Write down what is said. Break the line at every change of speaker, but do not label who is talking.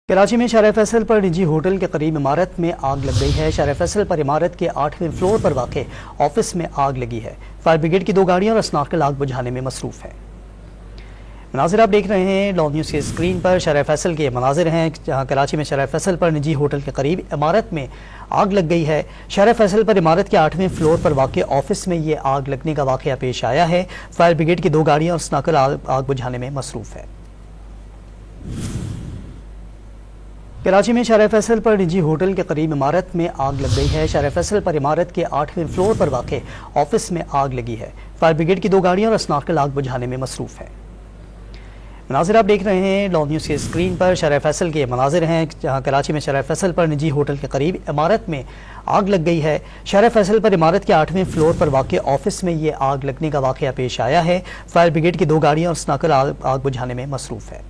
कराची में शाहरा फैसल पर निजी होटल के करीब इमारत में आग लग गई है। शाहरा फैसल पर इमारत के 8वें फ्लोर पर वाक़े ऑफिस में आग लगी है। फायर ब्रिगेड की 2 गाड़ियां और स्नार्कल आग बुझाने में मसरूफ है। मनाजिर आप देख रहे हैं लॉ न्यूज़ की स्क्रीन पर। शाहरा फैसल के मनाजिर हैं जहां कराची में शाहरा फैसल पर निजी होटल के करीब इमारत में आग लग गई है। शाहरा फैसल पर इमारत के 8वें फ्लोर पर वाक़े ऑफिस में ये आग लगने का वाक़या पेश आया है। फायर ब्रिगेड की 2 गाड़ियां और स्नार्कल आग बुझाने में मसरूफ है। कराची में शाहरा फैसल पर निजी होटल के करीब इमारत में आग लग गई है। शाहरा फैसल पर इमारत के 8वें फ्लोर पर वाक़े ऑफिस में आग लगी है। फायर ब्रिगेड की 2 गाड़ियां और स्नार्कल आग बुझाने में मसरूफ है। मनाजिर आप देख रहे हैं लॉ न्यूज़ की स्क्रीन पर। शाहरा फैसल के मनाजिर हैं जहां कराची में शाहरा फैसल पर निजी होटल के करीब इमारत में आग लग गई है। शाहरा फैसल पर इमारत के 8वें फ्लोर पर वाक़े ऑफिस में ये आग लगने का वाक़या पेश आया है। फायर ब्रिगेड की 2 गाड़ियां और स्नार्कल आग बुझाने में मसरूफ है।